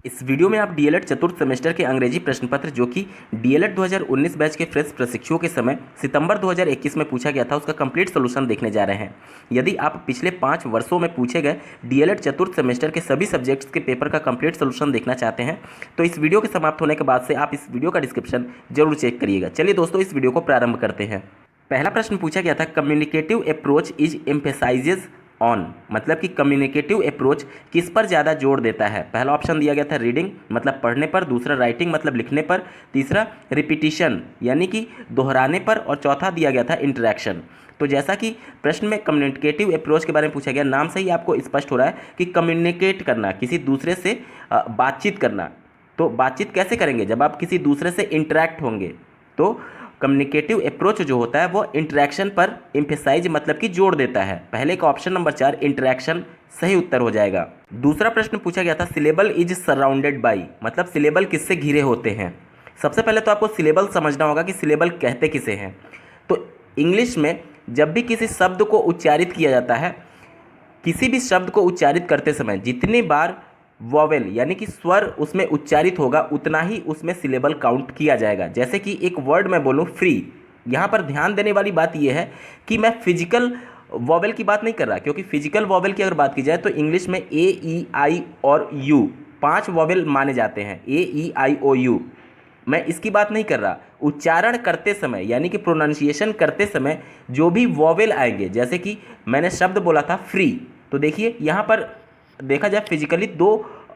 इस वीडियो में आप डीएलएड चतुर्थ सेमेस्टर के अंग्रेजी प्रश्न पत्र जो कि डीएलएड 2019 बैच के फ्रेश प्रशिक्षुओं के समय सितंबर 2021 में पूछा गया था उसका कंप्लीट सोल्यूशन देखने जा रहे हैं। यदि आप पिछले 5 वर्षों में पूछे गए डीएलएड चतुर्थ सेमेस्टर के सभी सब्जेक्ट्स के पेपर का कंप्लीट सोल्यूशन देखना चाहते हैं तो इस वीडियो के समाप्त होने के बाद से आप इस वीडियो का डिस्क्रिप्शन जरूर चेक करिएगा। चलिए दोस्तों, इस वीडियो को प्रारंभ करते हैं। पहला प्रश्न पूछा गया था, communicative approach is emphasises on, मतलब कि कम्युनिकेटिव अप्रोच किस पर ज़्यादा जोर देता है। पहला ऑप्शन दिया गया था रीडिंग मतलब पढ़ने पर, दूसरा राइटिंग मतलब लिखने पर, तीसरा रिपीटिशन यानी कि दोहराने पर, और चौथा दिया गया था इंटरेक्शन। तो जैसा कि प्रश्न में कम्युनिकेटिव अप्रोच के बारे में पूछा गया, नाम से ही आपको स्पष्ट हो रहा है कि कम्युनिकेट करना, किसी दूसरे से बातचीत करना। तो बातचीत कैसे करेंगे? जब आप किसी दूसरे से इंटरेक्ट होंगे। तो कम्युनिकेटिव अप्रोच जो होता है वो इंटरेक्शन पर एम्फेसाइज मतलब कि जोड़ देता है। पहले का ऑप्शन नंबर 4 इंटरेक्शन सही उत्तर हो जाएगा। दूसरा प्रश्न पूछा गया था, सिलेबल इज सराउंडेड बाई, मतलब सिलेबल किससे घिरे होते हैं। सबसे पहले तो आपको सिलेबल समझना होगा कि सिलेबल कहते किसे हैं। तो इंग्लिश में जब भी किसी शब्द को उच्चारित किया जाता है, किसी भी शब्द को उच्चारित करते समय जितनी बार वॉवेल यानी कि स्वर उसमें उच्चारित होगा उतना ही उसमें सिलेबल काउंट किया जाएगा। जैसे कि एक वर्ड मैं बोलूँ फ्री, यहाँ पर ध्यान देने वाली बात यह है कि मैं फिजिकल वॉवेल की बात नहीं कर रहा, क्योंकि फिजिकल वॉवेल की अगर बात की जाए तो इंग्लिश में ए ई आई और यू 5 वॉवेल माने जाते हैं, ए ई आई ओ यू। मैं इसकी बात नहीं कर रहा। उच्चारण करते समय यानी कि प्रोनाउंसिएशन करते समय जो भी वॉवेल आएंगे, जैसे कि मैंने शब्द बोला था फ्री, तो देखिए यहाँ पर देखा जाए फिजिकली 2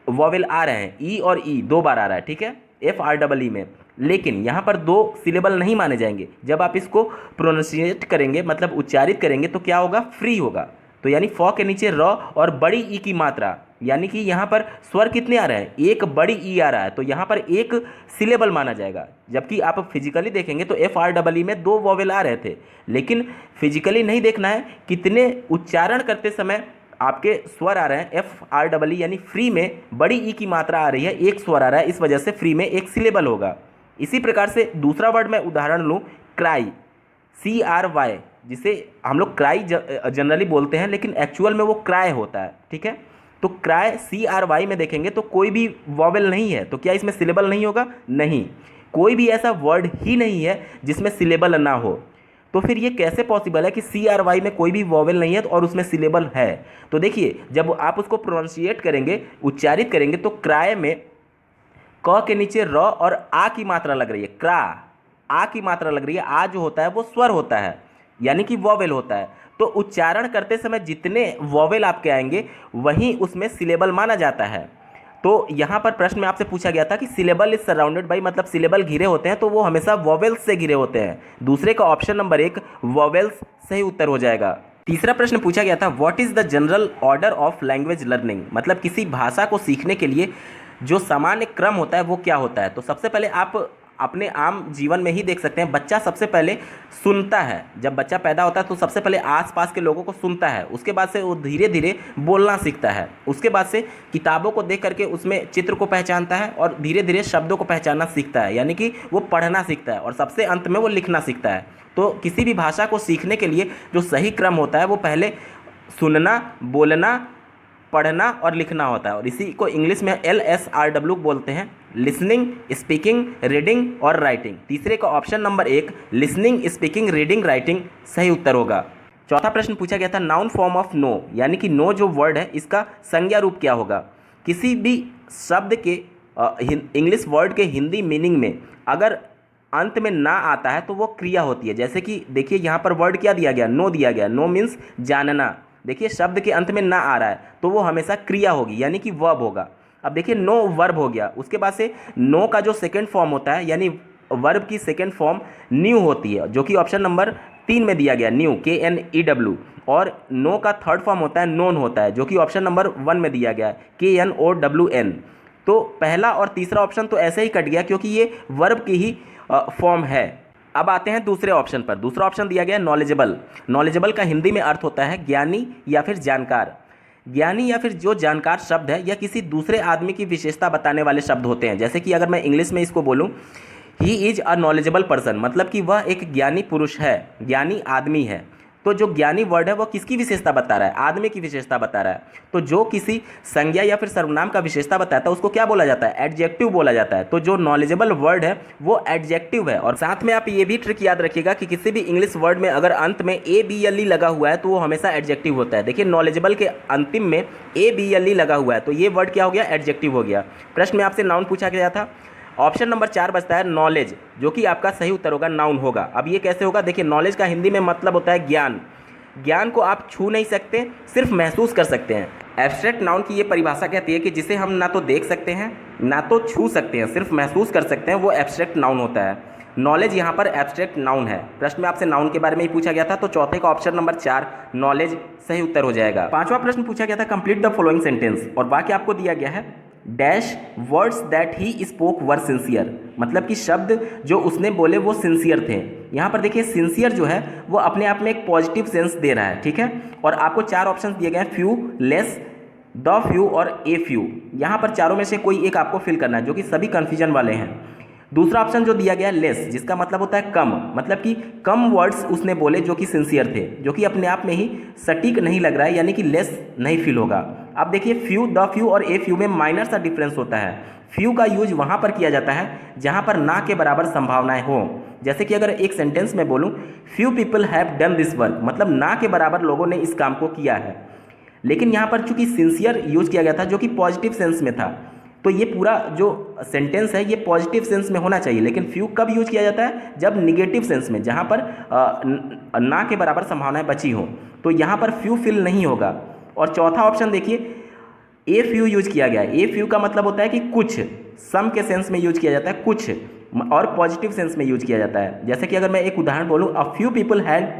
वॉवेल आ रहे हैं, ई और ई 2 बार आ रहा है, ठीक है, FREE में, लेकिन यहाँ पर 2 सिलेबल नहीं माने जाएंगे। जब आप इसको प्रोनाउंसिएट करेंगे मतलब उच्चारित करेंगे तो क्या होगा? फ्री होगा। तो यानी फ के नीचे र और बड़ी ई की मात्रा, यानी कि यहाँ पर स्वर कितने आ रहे हैं? एक बड़ी ई आ रहा है, तो यहाँ पर एक सिलेबल माना जाएगा। जबकि आप फिजिकली देखेंगे तो FREE में 2 वॉवेल आ रहे थे, लेकिन फिजिकली नहीं देखना है, कितने उच्चारण करते समय आपके स्वर आ रहे हैं। FREE यानी फ्री में बड़ी ई की मात्रा आ रही है, एक स्वर आ रहा है, इस वजह से फ्री में एक सिलेबल होगा। इसी प्रकार से दूसरा वर्ड मैं उदाहरण लूँ, क्राई, CRY, जिसे हम लोग क्राई जनरली बोलते हैं लेकिन एक्चुअल में वो क्राई होता है, ठीक है। तो क्राई CRY में देखेंगे तो कोई भी वॉवेल नहीं है, तो क्या इसमें सिलेबल नहीं होगा? नहीं, कोई भी ऐसा वर्ड ही नहीं है जिसमें सिलेबल ना हो। तो फिर ये कैसे पॉसिबल है कि CRY में कोई भी वॉवेल नहीं है और उसमें सिलेबल है? तो देखिए, जब आप उसको प्रोनाउंसिएट करेंगे, उच्चारित करेंगे, तो क्राय में क के नीचे र और आ की मात्रा लग रही है, क्रा, आ की मात्रा लग रही है। आ जो होता है वो स्वर होता है, यानी कि वॉवेल होता है। तो उच्चारण करते समय जितने वॉवेल आपके आएंगे वहीं उसमें सिलेबल माना जाता है। तो यहाँ पर प्रश्न में आपसे पूछा गया था कि सिलेबल इज सराउंडेड बाई, मतलब सिलेबल घिरे होते हैं तो वो हमेशा वॉवेल्स से घिरे होते हैं। दूसरे का ऑप्शन नंबर 1 वॉवेल्स सही उत्तर हो जाएगा। तीसरा प्रश्न पूछा गया था, what is the general order of language learning, मतलब किसी भाषा को सीखने के लिए जो सामान्य क्रम होता है वो क्या होता है। तो सबसे पहले आप अपने आम जीवन में ही देख सकते हैं, बच्चा सबसे पहले सुनता है। जब बच्चा पैदा होता है तो सबसे पहले आसपास के लोगों को सुनता है, उसके बाद से वो धीरे धीरे बोलना सीखता है, उसके बाद से किताबों को देख करके उसमें चित्र को पहचानता है और धीरे धीरे शब्दों को पहचानना सीखता है, यानी कि वो पढ़ना सीखता है, और सबसे अंत में वो लिखना सीखता है। तो किसी भी भाषा को सीखने के लिए जो सही क्रम होता है वो पहले सुनना, बोलना, पढ़ना और लिखना होता है, और इसी को इंग्लिश में LSRW बोलते हैं, लिसनिंग, स्पीकिंग, रीडिंग और राइटिंग। तीसरे का option number 1 listening, speaking, reading, writing सही उत्तर होगा। चौथा प्रश्न पूछा गया था, नाउन फॉर्म ऑफ नो, यानी कि नो जो वर्ड है इसका संज्ञा रूप क्या होगा। किसी भी शब्द के इंग्लिश वर्ड के हिंदी मीनिंग में अगर अंत में ना आता है तो वो क्रिया होती है। जैसे कि देखिए यहाँ पर वर्ड क्या दिया गया? नो दिया गया। नो मीन्स जानना। देखिए शब्द के अंत में ना आ रहा है तो वो हमेशा क्रिया होगी, यानी कि वर्ब होगा। अब देखिए नो वर्ब हो गया, उसके बाद से नो का जो सेकंड फॉर्म होता है यानी वर्ब की सेकंड फॉर्म न्यू होती है, जो कि ऑप्शन नंबर 3 में दिया गया, न्यू, KNEW। और नो का थर्ड फॉर्म होता है नोन होता है, जो कि ऑप्शन नंबर 1 में दिया गया है, KNOWN। तो पहला और तीसरा ऑप्शन तो ऐसे ही कट गया क्योंकि ये वर्ब की ही फॉर्म है। अब आते हैं दूसरे ऑप्शन पर। दूसरा ऑप्शन दिया गया नॉलेजेबल। नॉलेजेबल का हिंदी में अर्थ होता है ज्ञानी या फिर जानकार। ज्ञानी या फिर जो जानकार शब्द है यह किसी दूसरे आदमी की विशेषता बताने वाले शब्द होते हैं। जैसे कि अगर मैं इंग्लिश में इसको बोलूँ, he is a knowledgeable person, मतलब कि वह एक ज्ञानी पुरुष है, ज्ञानी आदमी है। तो जो ज्ञानी वर्ड है वो किसकी विशेषता बता रहा है? आदमी की विशेषता बता रहा है। तो जो किसी संज्ञा या फिर सर्वनाम का विशेषता बताता है उसको क्या बोला जाता है? एडजेक्टिव बोला जाता है। तो जो नॉलेजेबल वर्ड है वो एडजेक्टिव है। और साथ में आप ये भी ट्रिक याद रखिएगा कि किसी भी इंग्लिश वर्ड में अगर अंत में ABLE लगा हुआ है तो वो हमेशा एडजेक्टिव होता है। देखिए नॉलेजेबल के अंतिम में ABLE लगा हुआ है तो ये वर्ड क्या हो गया? एडजेक्टिव हो गया। प्रश्न में आपसे नाउन पूछा गया था। ऑप्शन नंबर 4 बचता है नॉलेज, जो कि आपका सही उत्तर होगा, नाउन होगा। अब ये कैसे होगा? देखिए नॉलेज का हिंदी में मतलब होता है ज्ञान। ज्ञान को आप छू नहीं सकते, सिर्फ महसूस कर सकते हैं। एब्स्ट्रैक्ट नाउन की ये परिभाषा कहती है कि जिसे हम ना तो देख सकते हैं ना तो छू सकते हैं, सिर्फ महसूस कर सकते हैं, वो एब्स्ट्रैक्ट नाउन होता है। नॉलेज यहाँ पर एब्स्ट्रैक्ट नाउन है। प्रश्न में आपसे नाउन के बारे में ही पूछा गया था, तो चौथे का ऑप्शन नंबर 4 नॉलेज सही उत्तर हो जाएगा। पांचवा प्रश्न पूछा गया था कंप्लीट द फॉलोइंग सेंटेंस, और वाक्य आपको दिया गया है dash words that he spoke were sincere, मतलब कि शब्द जो उसने बोले वो सिंसियर थे। यहाँ पर देखिए सिंसियर जो है वो अपने आप में एक पॉजिटिव सेंस दे रहा है, ठीक है। और आपको 4 ऑप्शन दिए गए हैं, फ्यू, लेस, द फ्यू और ए फ्यू। यहाँ पर चारों में से कोई एक आपको फिल करना है, जो कि सभी कन्फ्यूजन वाले हैं। दूसरा ऑप्शन जो दिया गया है लेस, जिसका मतलब होता है कम, मतलब कि कम वर्ड्स उसने बोले जो कि सिंसियर थे, जो कि अपने आप में ही सटीक नहीं लग रहा है, यानी कि लेस नहीं फील होगा। अब देखिए फ्यू, द फ्यू और ए फ्यू में माइनर सा डिफरेंस होता है। फ्यू का यूज वहाँ पर किया जाता है जहाँ पर ना के बराबर संभावनाएं हो। जैसे कि अगर एक सेंटेंस में बोलूँ few people have done this work, मतलब ना के बराबर लोगों ने इस काम को किया है। लेकिन यहाँ पर चूंकि सिंसियर यूज किया गया था जो कि पॉजिटिव सेंस में था, तो ये पूरा जो सेंटेंस है ये पॉजिटिव सेंस में होना चाहिए। लेकिन फ्यू कब यूज किया जाता है? जब निगेटिव सेंस में, जहाँ पर ना के बराबर संभावनाएं बची हो, तो यहाँ पर फ्यू फिल नहीं होगा। और चौथा ऑप्शन देखिए ए फ्यू यूज किया गया है। ए फ्यू का मतलब होता है कि कुछ, सम के सेंस में यूज किया जाता है कुछ, और पॉजिटिव सेंस में यूज किया जाता है। जैसे कि अगर मैं एक उदाहरण बोलूँ, a few people had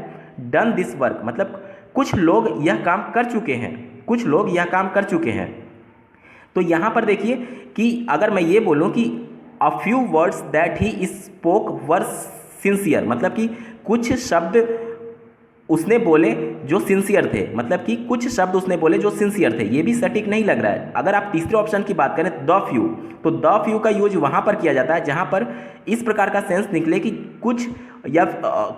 done this work, मतलब कुछ लोग यह काम कर चुके हैं, कुछ लोग यह काम कर चुके हैं। तो यहाँ पर देखिए कि अगर मैं ये बोलूँ कि a few words that he spoke were sincere, मतलब कि कुछ शब्द उसने बोले जो सिंसियर थे, मतलब कि कुछ शब्द उसने बोले जो सिंसियर थे, ये भी सटीक नहीं लग रहा है। अगर आप तीसरे ऑप्शन की बात करें द फ्यू, तो द फ्यू का यूज वहाँ पर किया जाता है जहाँ पर इस प्रकार का सेंस निकले कि कुछ या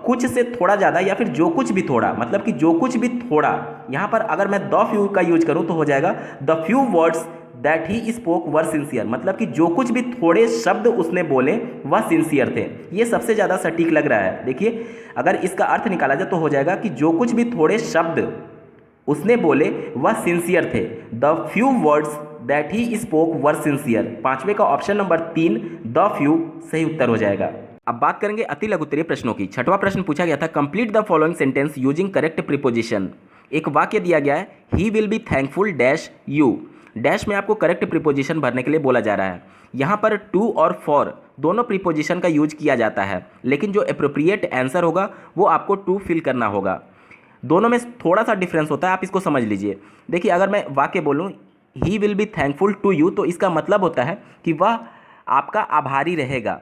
कुछ से थोड़ा ज़्यादा, या फिर जो कुछ भी थोड़ा, मतलब कि जो कुछ भी थोड़ा। यहाँ पर अगर मैं द फ्यू का यूज करूँ तो हो जाएगा the few words that he spoke were sincere, मतलब कि जो कुछ भी थोड़े शब्द उसने बोले वह सिंसियर थे। ये सबसे ज़्यादा सटीक लग रहा है। देखिए अगर इसका अर्थ निकाला जाए तो हो जाएगा कि जो कुछ भी थोड़े शब्द उसने बोले वह सिंसियर थे। The few words that he spoke were sincere. पांचवे का ऑप्शन नंबर 3 द फ्यू सही उत्तर हो जाएगा। अब बात करेंगे अति लघुत्तरीय प्रश्नों की। छठवां प्रश्न पूछा गया था complete the following sentence using correct preposition. एक वाक्य दिया गया है ही will be thankful dash you, dash में आपको करेक्ट प्रीपोजिशन भरने के लिए बोला जा रहा है। यहाँ पर टू और फॉर दोनों प्रीपोजिशन का यूज किया जाता है, लेकिन जो एप्रोप्रिएट आंसर होगा वो आपको टू फिल करना होगा। दोनों में थोड़ा सा डिफरेंस होता है, आप इसको समझ लीजिए। देखिए अगर मैं वाक्य बोलूँ he will be thankful to you, तो इसका मतलब होता है कि वह आपका आभारी रहेगा।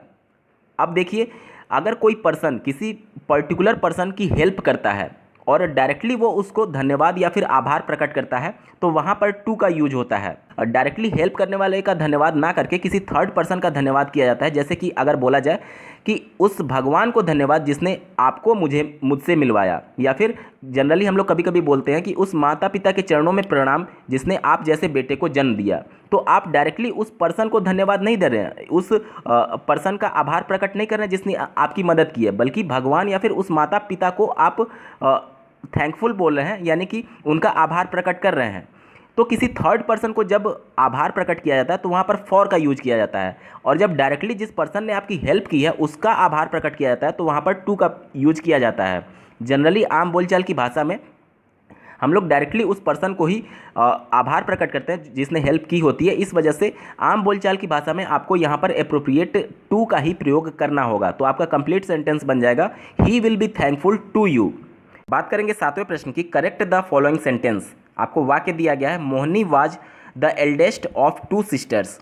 अब देखिए अगर कोई पर्सन किसी पर्टिकुलर पर्सन की हेल्प करता है और डायरेक्टली वो उसको धन्यवाद या फिर आभार प्रकट करता है, तो वहाँ पर टू का यूज होता है। और डायरेक्टली हेल्प करने वाले का धन्यवाद ना करके किसी थर्ड पर्सन का धन्यवाद किया जाता है। जैसे कि अगर बोला जाए कि उस भगवान को धन्यवाद जिसने आपको मुझसे मिलवाया, या फिर जनरली हम लोग कभी कभी बोलते हैं कि उस माता पिता के चरणों में प्रणाम जिसने आप जैसे बेटे को जन्म दिया। तो आप डायरेक्टली उस पर्सन को धन्यवाद नहीं दे रहे हैं, उस पर्सन का आभार प्रकट नहीं कर रहे हैं जिसने आपकी मदद की है, बल्कि भगवान या फिर उस माता पिता को आप थैंकफुल बोल रहे हैं, यानी कि उनका आभार प्रकट कर रहे हैं। तो किसी थर्ड पर्सन को जब आभार प्रकट किया जाता है तो वहाँ पर फॉर का यूज किया जाता है, और जब डायरेक्टली जिस पर्सन ने आपकी हेल्प की है उसका आभार प्रकट किया जाता है तो वहाँ पर टू का यूज किया जाता है। जनरली आम बोलचाल की भाषा में हम लोग डायरेक्टली उस पर्सन को ही आभार प्रकट करते हैं जिसने हेल्प की होती है। इस वजह से आम बोलचाल की भाषा में आपको यहाँ पर एप्रोप्रिएट टू का ही प्रयोग करना होगा। तो आपका कंप्लीट सेंटेंस बन जाएगा he will be thankful to you. बात करेंगे सातवें प्रश्न की, करेक्ट द फॉलोइंग सेंटेंस। आपको वाक्य दिया गया है Mohini was the eldest of 2 sisters.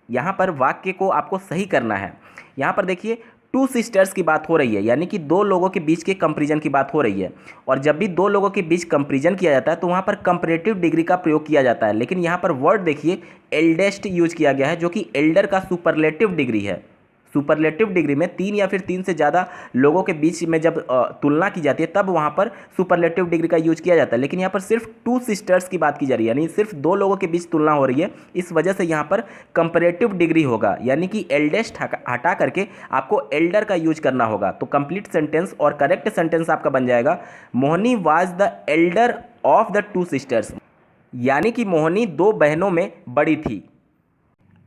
यहाँ पर वाक्य को आपको सही करना है। यहाँ पर देखिए 2 सिस्टर्स की बात हो रही है, यानी कि 2 लोगों के बीच के कंपैरिजन की बात हो रही है। और जब भी 2 लोगों के बीच कंपैरिजन किया जाता है तो वहाँ पर कंपैरेटिव डिग्री का प्रयोग किया जाता है। लेकिन यहाँ पर वर्ड देखिए एल्डेस्ट यूज किया गया है, जो कि एल्डर का सुपरलेटिव डिग्री है। सुपरलेटिव डिग्री में 3 या फिर 3 से ज़्यादा लोगों के बीच में जब तुलना की जाती है तब वहाँ पर सुपरलेटिव डिग्री का यूज किया जाता है। लेकिन यहाँ पर सिर्फ 2 सिस्टर्स की बात की जा रही है, यानी सिर्फ 2 लोगों के बीच तुलना हो रही है। इस वजह से यहाँ पर कंपैरेटिव डिग्री होगा, यानी कि एल्डेस्ट हटा करके आपको एल्डर का यूज करना होगा। तो कंप्लीट सेंटेंस और करेक्ट सेंटेंस आपका बन जाएगा, Mohini was the Elder of the 2 sisters, यानी कि मोहिनी 2 बहनों में बड़ी थी।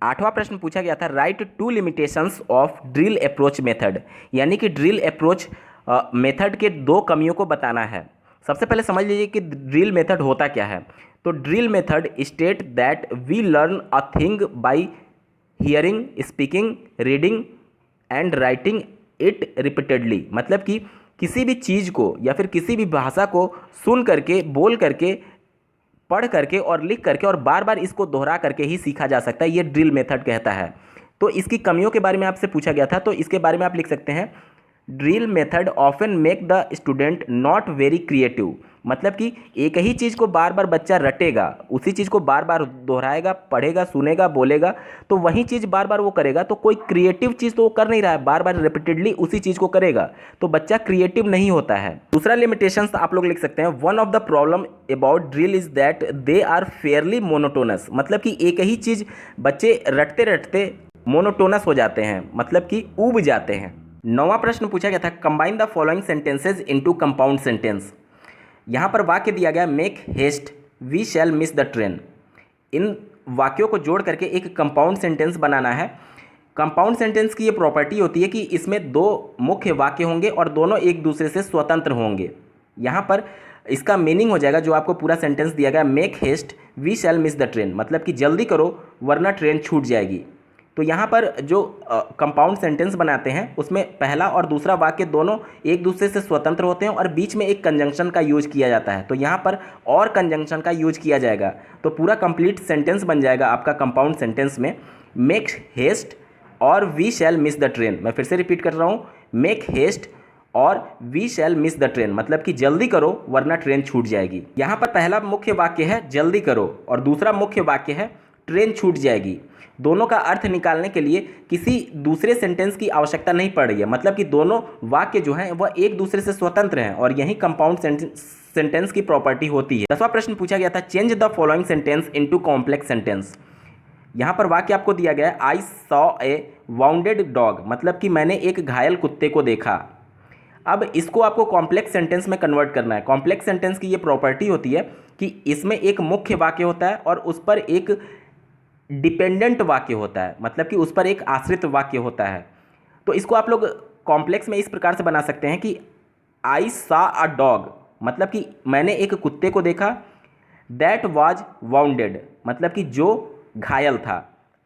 8वां प्रश्न पूछा गया था, right 2 limitations of drill approach method, यानी कि ड्रिल अप्रोच मेथड के 2 कमियों को बताना है। सबसे पहले समझ लीजिए कि ड्रिल मेथड होता क्या है। तो drill method state that we learn a thing by hearing, speaking, reading and writing it repeatedly, मतलब कि किसी भी चीज़ को या फिर किसी भी भाषा को सुन करके, बोल करके, पढ़ करके और लिख करके और बार बार इसको दोहरा करके ही सीखा जा सकता है, ये ड्रिल मेथड कहता है। तो इसकी कमियों के बारे में आपसे पूछा गया था, तो इसके बारे में आप लिख सकते हैं, drill method often make the student not very creative, मतलब कि एक ही चीज़ को बार बार बच्चा रटेगा, उसी चीज़ को बार बार दोहराएगा, पढ़ेगा, सुनेगा, बोलेगा, तो वही चीज़ बार बार वो करेगा, तो कोई क्रिएटिव चीज़ तो वो कर नहीं रहा है, बार बार रिपीटेडली उसी चीज़ को करेगा, तो बच्चा क्रिएटिव नहीं होता है। दूसरा लिमिटेशंस आप लोग लिख सकते हैं, one of the problem about drill is that they are fairly monotonous, मतलब कि एक ही चीज़ बच्चे रटते रटते मोनोटोनस हो जाते हैं, मतलब कि ऊब जाते हैं। 9वां प्रश्न पूछा गया था, combine the following sentences into compound sentence. यहाँ पर वाक्य दिया गया, make haste we shall miss the train. इन वाक्यों को जोड़ करके एक कंपाउंड सेंटेंस बनाना है। कंपाउंड सेंटेंस की ये प्रॉपर्टी होती है कि इसमें 2 मुख्य वाक्य होंगे और दोनों एक दूसरे से स्वतंत्र होंगे। यहाँ पर इसका मीनिंग हो जाएगा, जो आपको पूरा सेंटेंस दिया गया, make haste we shall miss the train, मतलब कि जल्दी करो वरना ट्रेन छूट जाएगी। तो यहाँ पर जो कंपाउंड सेंटेंस बनाते हैं उसमें पहला और दूसरा वाक्य दोनों एक दूसरे से स्वतंत्र होते हैं और बीच में एक कंजंक्शन का यूज किया जाता है, तो यहाँ पर और कंजंक्शन का यूज किया जाएगा, तो पूरा कंप्लीट सेंटेंस बन जाएगा आपका कंपाउंड सेंटेंस में, मेक हेस्ट और we shall miss the train. मैं फिर से रिपीट कर रहा हूँ, मेक हेस्ट और we shall miss the train, मतलब कि जल्दी करो वरना ट्रेन छूट जाएगी। यहाँ पर पहला मुख्य वाक्य है जल्दी करो और दूसरा मुख्य वाक्य है ट्रेन छूट जाएगी। दोनों का अर्थ निकालने के लिए किसी दूसरे सेंटेंस की आवश्यकता नहीं पड़ रही है, मतलब कि दोनों वाक्य जो हैं वह एक दूसरे से स्वतंत्र हैं और यही कंपाउंड सेंटेंस की प्रॉपर्टी होती है। 10वां प्रश्न पूछा गया था, change the following sentence into complex sentence. यहाँ पर वाक्य आपको दिया गया है, I saw a bounded dog, मतलब कि मैंने एक घायल कुत्ते को देखा। अब इसको आपको कॉम्प्लेक्स सेंटेंस में कन्वर्ट करना है। कॉम्प्लेक्स सेंटेंस की ये प्रॉपर्टी होती है कि इसमें एक मुख्य वाक्य होता है और उस पर एक डिपेंडेंट वाक्य होता है, मतलब कि उस पर एक आश्रित वाक्य होता है। तो इसको आप लोग कॉम्प्लेक्स में इस प्रकार से बना सकते हैं कि आई सॉ अ डॉग, मतलब कि मैंने एक कुत्ते को देखा, दैट वाज वाउंडेड, मतलब कि जो घायल था।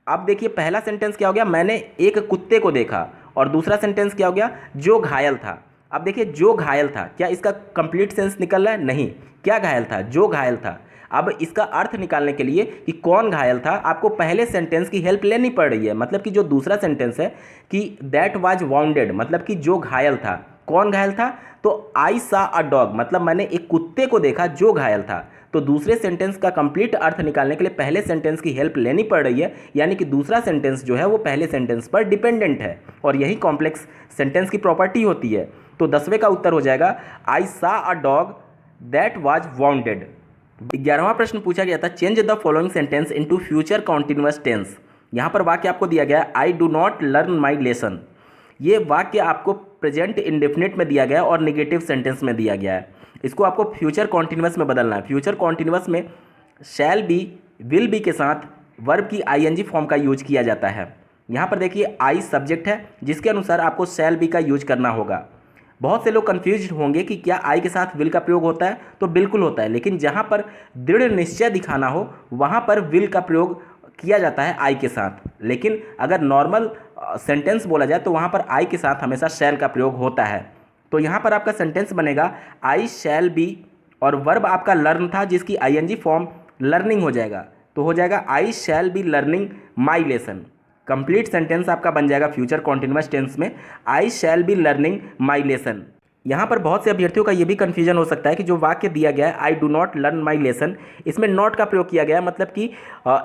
अब देखिए पहला सेंटेंस क्या हो गया, मैंने एक कुत्ते को देखा, और दूसरा सेंटेंस क्या हो गया, जो घायल था। अब देखिए जो घायल था, क्या इसका कंप्लीट सेंस निकल रहा है? नहीं। क्या घायल था? जो घायल था। अब इसका अर्थ निकालने के लिए कि कौन घायल था, आपको पहले सेंटेंस की हेल्प लेनी पड़ रही है, मतलब कि जो दूसरा सेंटेंस है कि दैट वाज वाउंडेड, मतलब कि जो घायल था। कौन घायल था? तो आई सॉ अ डॉग, मतलब मैंने एक कुत्ते को देखा जो घायल था। तो दूसरे सेंटेंस का कंप्लीट अर्थ निकालने के लिए पहले सेंटेंस की हेल्प लेनी पड़ रही है, यानी कि दूसरा सेंटेंस जो है वो पहले सेंटेंस पर डिपेंडेंट है, और यही कॉम्प्लेक्स सेंटेंस की प्रॉपर्टी होती है। तो 10वें का उत्तर हो जाएगा, I saw a dog that was wounded. 11वां प्रश्न पूछा गया था, change the following sentence into future continuous tense. यहाँ पर वाक्य आपको दिया गया है, I do not learn my lesson. ये वाक्य आपको प्रेजेंट इंडेफिनिट में दिया गया है और नेगेटिव सेंटेंस में दिया गया है। इसको आपको फ्यूचर कॉन्टिन्यूअस में बदलना है। फ्यूचर कॉन्टिन्यूअस में शैल बी, विल बी के साथ वर्ब की आईएनजी फॉर्म का यूज किया जाता है। यहाँ पर देखिए आई सब्जेक्ट है, जिसके अनुसार आपको शैल बी का यूज करना होगा। बहुत से लोग कंफ्यूज होंगे कि क्या आई के साथ विल का प्रयोग होता है, तो बिल्कुल होता है, लेकिन जहाँ पर दृढ़ निश्चय दिखाना हो वहाँ पर विल का प्रयोग किया जाता है आई के साथ। लेकिन अगर नॉर्मल सेंटेंस बोला जाए तो वहाँ पर आई के साथ हमेशा शैल का प्रयोग होता है। तो यहाँ पर आपका सेंटेंस बनेगा, आई शैल बी, और वर्ब आपका लर्न था जिसकी आईएनजी फॉर्म लर्निंग हो जाएगा, तो हो जाएगा I shall be learning my lesson. Complete sentence आपका बन जाएगा फ्यूचर कॉन्टिन्यूअस टेंस में, I shall be learning my lesson. यहाँ पर बहुत से अभ्यर्थियों का ये भी कन्फ्यूजन हो सकता है कि जो वाक्य दिया गया है I do not learn my lesson, इसमें नॉट का प्रयोग किया गया है, मतलब कि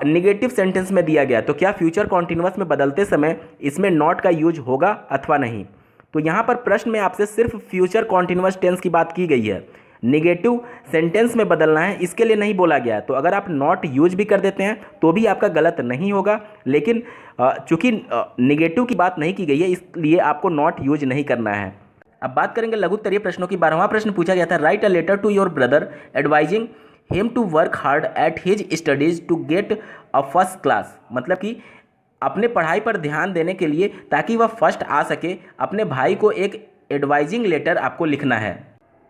निगेटिव सेंटेंस में दिया गया, तो क्या फ्यूचर कॉन्टिन्यूअस में बदलते समय इसमें नॉट का यूज होगा अथवा नहीं। तो यहाँ पर प्रश्न में आपसे सिर्फ फ्यूचर कॉन्टिन्यूअस टेंस की बात की गई है, निगेटिव सेंटेंस में बदलना है इसके लिए नहीं बोला गया है। तो अगर आप नॉट यूज भी कर देते हैं तो भी आपका गलत नहीं होगा, लेकिन चूंकि निगेटिव की बात नहीं की गई है इसलिए आपको नॉट यूज नहीं करना है। अब बात करेंगे लघु उत्तरीय प्रश्नों की। 12वां प्रश्न पूछा गया था, write a letter to your brother advising him to work hard at his studies to get a first class, मतलब कि अपने पढ़ाई पर ध्यान देने के लिए ताकि वह फर्स्ट आ सके, अपने भाई को एक एडवाइजिंग लेटर आपको लिखना है।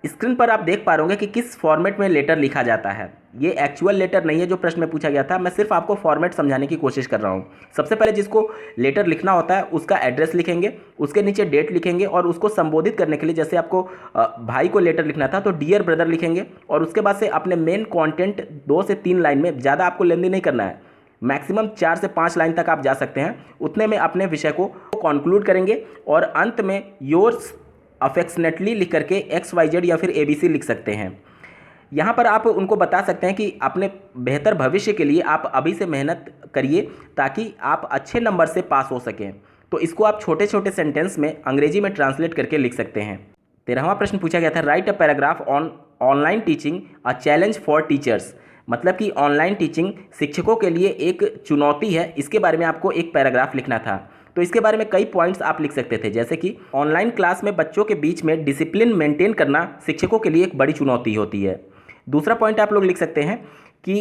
स्क्रीन पर आप देख पा रहे होंगे कि किस फॉर्मेट में लेटर लिखा जाता है। ये एक्चुअल लेटर नहीं है जो प्रश्न में पूछा गया था, मैं सिर्फ आपको फॉर्मेट समझाने की कोशिश कर रहा हूँ। सबसे पहले जिसको लेटर लिखना होता है उसका एड्रेस लिखेंगे, उसके नीचे डेट लिखेंगे और उसको संबोधित करने के लिए जैसे आपको भाई को लेटर लिखना था तो डियर ब्रदर लिखेंगे और उसके बाद से अपने मेन कॉन्टेंट 2 से 3 लाइन में, ज़्यादा आपको लेंदी नहीं करना है, मैक्सिमम 4 से 5 लाइन तक आप जा सकते हैं, उतने में अपने विषय को कंक्लूड करेंगे और अंत में योर्स अफेक्शनेटली लिख करके XYZ या फिर ABC लिख सकते हैं। यहाँ पर आप उनको बता सकते हैं कि अपने बेहतर भविष्य के लिए आप अभी से मेहनत करिए ताकि आप अच्छे नंबर से पास हो सकें। तो इसको आप छोटे छोटे सेंटेंस में अंग्रेजी में ट्रांसलेट करके लिख सकते हैं। 13वां प्रश्न पूछा गया था, write a paragraph on online teaching a challenge for teachers, मतलब कि ऑनलाइन टीचिंग शिक्षकों के लिए एक चुनौती है, इसके बारे में आपको एक पैराग्राफ लिखना था। तो इसके बारे में कई पॉइंट्स आप लिख सकते थे, जैसे कि ऑनलाइन क्लास में बच्चों के बीच में डिसिप्लिन मेंटेन करना शिक्षकों के लिए एक बड़ी चुनौती होती है। दूसरा पॉइंट आप लोग लिख सकते हैं कि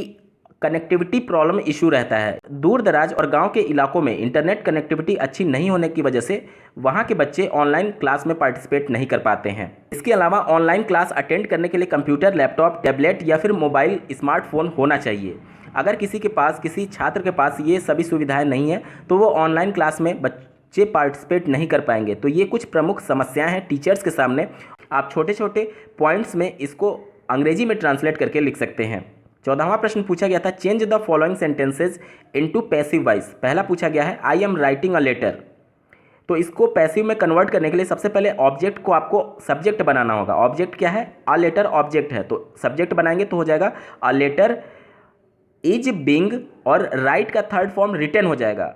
कनेक्टिविटी प्रॉब्लम इशू रहता है, दूर दराज और गांव के इलाकों में इंटरनेट कनेक्टिविटी अच्छी नहीं होने की वजह से वहां के बच्चे ऑनलाइन क्लास में पार्टिसिपेट नहीं कर पाते हैं। इसके अलावा ऑनलाइन क्लास अटेंड करने के लिए कंप्यूटर, लैपटॉप, टैबलेट या फिर मोबाइल स्मार्टफोन होना चाहिए। अगर किसी छात्र के पास ये सभी सुविधाएं नहीं है तो वो ऑनलाइन क्लास में बच्चे पार्टिसिपेट नहीं कर पाएंगे। तो ये कुछ प्रमुख समस्याएं हैं टीचर्स के सामने। आप छोटे छोटे पॉइंट्स में इसको अंग्रेजी में ट्रांसलेट करके लिख सकते हैं। 14वां प्रश्न पूछा गया था, change the following sentences into passive voice. पहला पूछा गया है, I am writing a letter. तो इसको पैसिव में कन्वर्ट करने के लिए सबसे पहले ऑब्जेक्ट को आपको सब्जेक्ट बनाना होगा। ऑब्जेक्ट क्या है? अ लेटर ऑब्जेक्ट है, तो सब्जेक्ट बनाएंगे तो हो जाएगा अ लेटर इज बिंग और राइट का थर्ड फॉर्म रिटन हो जाएगा।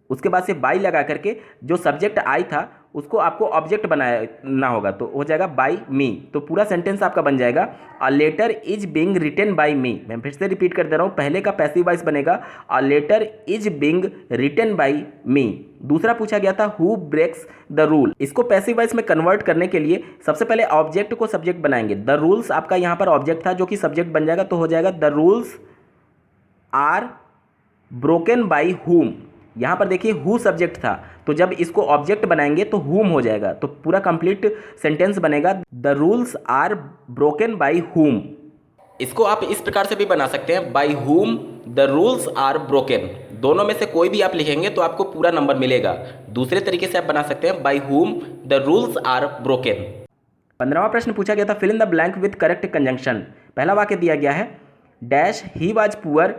उसके बाद से बाई लगा करके जो सब्जेक्ट आई था उसको आपको ऑब्जेक्ट बनाना होगा, तो हो जाएगा बाई मी। तो पूरा सेंटेंस आपका बन जाएगा a letter is being written by me. मैं फिर से रिपीट कर दे रहा हूँ, पहले का पैसिव वॉइस बनेगा a letter is being written by me. दूसरा पूछा गया था, हु ब्रेक्स द रूल। इसको पैसिव वॉइस में कन्वर्ट करने के लिए सबसे पहले ऑब्जेक्ट को सब्जेक्ट बनाएंगे। द रूल्स आपका यहाँ पर ऑब्जेक्ट था जो कि सब्जेक्ट बन जाएगा, तो हो जाएगा the rules are broken by whom. यहाँ पर देखिए हु सब्जेक्ट था, तो जब इसको ऑब्जेक्ट बनाएंगे तो हुम हो जाएगा, तो पूरा कंप्लीट सेंटेंस बनेगा the rules are broken by whom. इसको आप इस प्रकार से भी बना सकते हैं, by whom the rules are broken. दोनों में से कोई भी आप लिखेंगे तो आपको पूरा नंबर मिलेगा। दूसरे तरीके से आप बना सकते हैं, by whom the rules are broken. 15वां प्रश्न पूछा गया था, fill in the blank with correct conjunction. पहला वाक्य दिया गया है, dash he was poor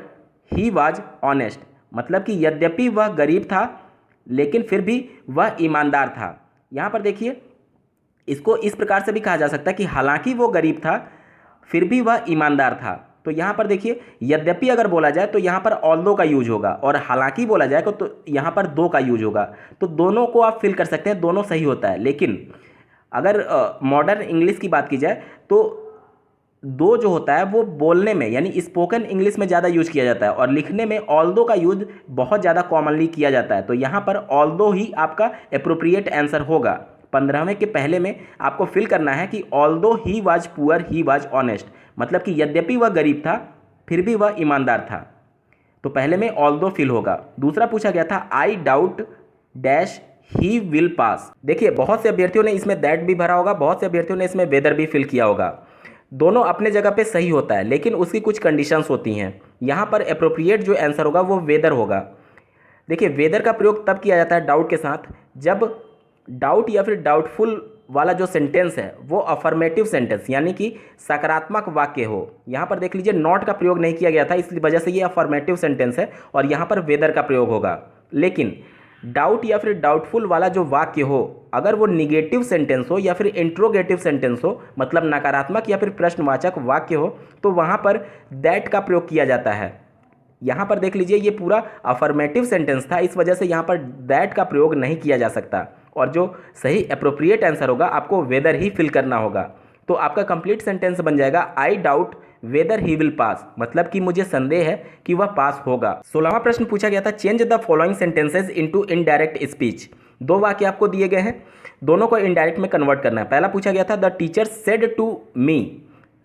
he was honest, मतलब कि यद्यपि वह गरीब था लेकिन फिर भी वह ईमानदार था। यहाँ पर देखिए इसको इस प्रकार से भी कहा जा सकता है कि हालांकि वो गरीब था फिर भी वह ईमानदार था। तो यहाँ पर देखिए यद्यपि अगर बोला जाए तो यहाँ पर ऑल्दो का यूज होगा और हालांकि बोला जाए तो यहाँ पर दो का यूज होगा। तो दोनों को आप फिल कर सकते हैं, दोनों सही होता है। लेकिन अगर मॉडर्न इंग्लिश की बात की जाए तो दो जो होता है वो बोलने में यानी स्पोकन इंग्लिश में ज़्यादा यूज किया जाता है और लिखने में ऑल्दो का यूज बहुत ज़्यादा कॉमनली किया जाता है। तो यहाँ पर ऑल्दो ही आपका एप्रोप्रिएट आंसर होगा। 15वें के पहले में आपको फिल करना है कि although he was poor he was honest, मतलब कि यद्यपि वह गरीब था फिर भी वह ईमानदार था। तो पहले में ऑल्दो फिल होगा। दूसरा पूछा गया था, I doubt dash he will pass. देखिए बहुत से अभ्यर्थियों ने इसमें दैट भी भरा होगा, बहुत से अभ्यर्थियों ने इसमें वेदर भी फिल किया होगा। दोनों अपने जगह पे सही होता है लेकिन उसकी कुछ कंडीशंस होती हैं। यहाँ पर एप्रोप्रिएट जो आंसर होगा वो वेदर होगा। देखिए वेदर का प्रयोग तब किया जाता है डाउट के साथ जब डाउट या फिर डाउटफुल वाला जो सेंटेंस है वो अफर्मेटिव सेंटेंस यानी कि सकारात्मक वाक्य हो। यहाँ पर देख लीजिए नॉट का प्रयोग नहीं किया गया था, इस वजह से ये अफर्मेटिव सेंटेंस है और यहाँ पर वेदर का प्रयोग होगा। लेकिन डाउट या फिर डाउटफुल वाला जो वाक्य हो अगर वो निगेटिव सेंटेंस हो या फिर इंट्रोगेटिव सेंटेंस हो, मतलब नकारात्मक या फिर प्रश्नवाचक वाक्य हो, तो वहाँ पर दैट का प्रयोग किया जाता है। यहाँ पर देख लीजिए ये पूरा अफर्मेटिव सेंटेंस था, इस वजह से यहाँ पर दैट का प्रयोग नहीं किया जा सकता, और जो सही अप्रोप्रिएट आंसर होगा आपको वेदर ही फिल करना होगा। तो आपका कंप्लीट सेंटेंस बन जाएगा I doubt weather he will pass, मतलब कि मुझे संदेह है कि वह पास होगा। 16वां प्रश्न पूछा गया था change the following sentences into indirect speech. दो वाक्य आपको दिए गए हैं, दोनों को इनडायरेक्ट में कन्वर्ट करना है। पहला पूछा गया था the teacher said to me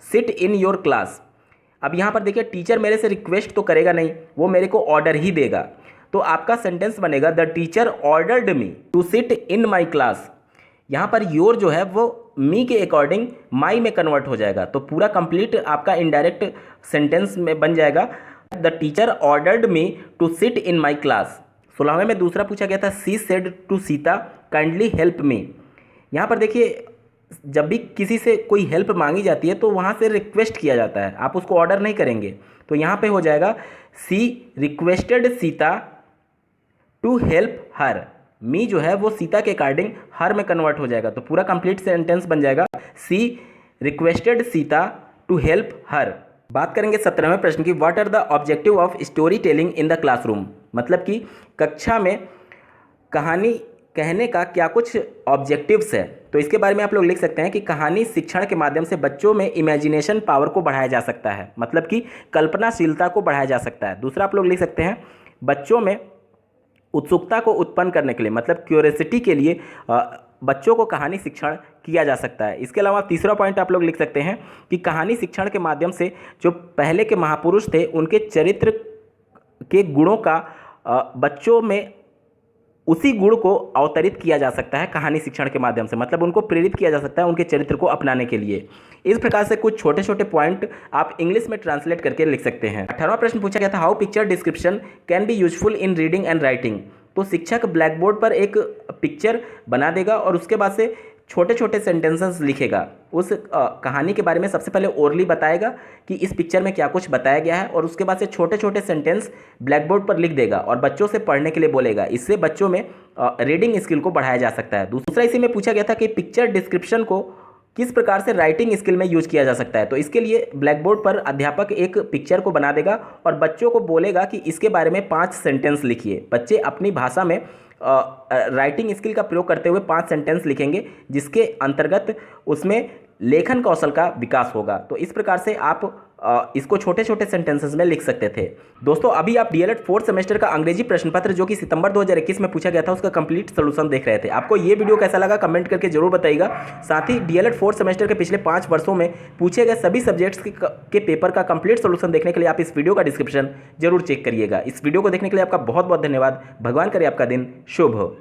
sit in your class. अब यहाँ पर देखिए टीचर मेरे से रिक्वेस्ट तो करेगा नहीं, वो मेरे को ऑर्डर ही देगा। तो आपका सेंटेंस बनेगा the teacher ordered me to sit in my class. यहाँ पर योर जो है वो मी के अकॉर्डिंग माई में कन्वर्ट हो जाएगा, तो पूरा कंप्लीट आपका इनडायरेक्ट सेंटेंस में बन जाएगा the teacher ordered me to sit in my class. 16वें में दूसरा पूछा गया था she said to Sita kindly help me. यहाँ पर देखिए जब भी किसी से कोई हेल्प मांगी जाती है तो वहाँ से रिक्वेस्ट किया जाता है, आप उसको ऑर्डर नहीं करेंगे। तो यहाँ पे हो जाएगा she requested Sita to help her. Me जो है वो सीता के अकॉर्डिंग हर में कन्वर्ट हो जाएगा, तो पूरा कंप्लीट सेंटेंस बन जाएगा she requested Sita to help her. बात करेंगे 17वें प्रश्न की what are the objective of story telling in the classroom, मतलब कि कक्षा में कहानी कहने का क्या कुछ ऑब्जेक्टिव्स है। तो इसके बारे में आप लोग लिख सकते हैं कि कहानी शिक्षण के माध्यम से बच्चों में इमेजिनेशन पावर को बढ़ाया जा सकता है, मतलब कि कल्पनाशीलता को बढ़ाया जा सकता है। दूसरा आप लोग लिख सकते हैं बच्चों में उत्सुकता को उत्पन्न करने के लिए, मतलब क्यूरियोसिटी के लिए बच्चों को कहानी शिक्षण किया जा सकता है। इसके अलावा तीसरा पॉइंट आप लोग लिख सकते हैं कि कहानी शिक्षण के माध्यम से जो पहले के महापुरुष थे उनके चरित्र के गुणों का बच्चों में उसी गुण को अवतरित किया जा सकता है कहानी शिक्षण के माध्यम से, मतलब उनको प्रेरित किया जा सकता है उनके चरित्र को अपनाने के लिए। इस प्रकार से कुछ छोटे छोटे पॉइंट आप इंग्लिश में ट्रांसलेट करके लिख सकते हैं। 18वां प्रश्न पूछा गया था how picture description can be useful in reading and writing. तो शिक्षक ब्लैक बोर्ड पर एक पिक्चर बना देगा और उसके बाद से छोटे छोटे सेंटेंसेस लिखेगा। उस कहानी के बारे में सबसे पहले ओरली बताएगा कि इस पिक्चर में क्या कुछ बताया गया है, और उसके बाद से छोटे छोटे सेंटेंस ब्लैक बोर्ड पर लिख देगा और बच्चों से पढ़ने के लिए बोलेगा। इससे बच्चों में रीडिंग स्किल को बढ़ाया जा सकता है। दूसरा इसी में पूछा गया था कि पिक्चर डिस्क्रिप्शन को किस प्रकार से राइटिंग स्किल में यूज किया जा सकता है। तो इसके लिए ब्लैक बोर्ड पर अध्यापक एक पिक्चर को बना देगा और बच्चों को बोलेगा कि इसके बारे में 5 सेंटेंस लिखिए। बच्चे अपनी भाषा में राइटिंग स्किल का प्रयोग करते हुए 5 सेंटेंस लिखेंगे, जिसके अंतर्गत उसमें लेखन कौशल का विकास होगा। तो इस प्रकार से आप इसको छोटे छोटे सेंटेंसेस में लिख सकते थे। दोस्तों अभी आप डीएलएड 4th सेमेस्टर का अंग्रेजी प्रश्न पत्र जो कि सितंबर 2021 में पूछा गया था उसका कंप्लीट सोल्यूशन देख रहे थे। आपको ये वीडियो कैसा लगा कमेंट करके जरूर बताइएगा। साथ ही डीएलएड 4th सेमेस्टर के पिछले 5 वर्षों में पूछे गए सभी सब्जेक्ट्स के पेपर का कंप्लीट सोल्यूशन देखने के लिए आप इस वीडियो का डिस्क्रिप्शन जरूर चेक करिएगा। इस वीडियो को देखने के लिए आपका बहुत बहुत धन्यवाद। भगवान करे आपका दिन शुभ हो।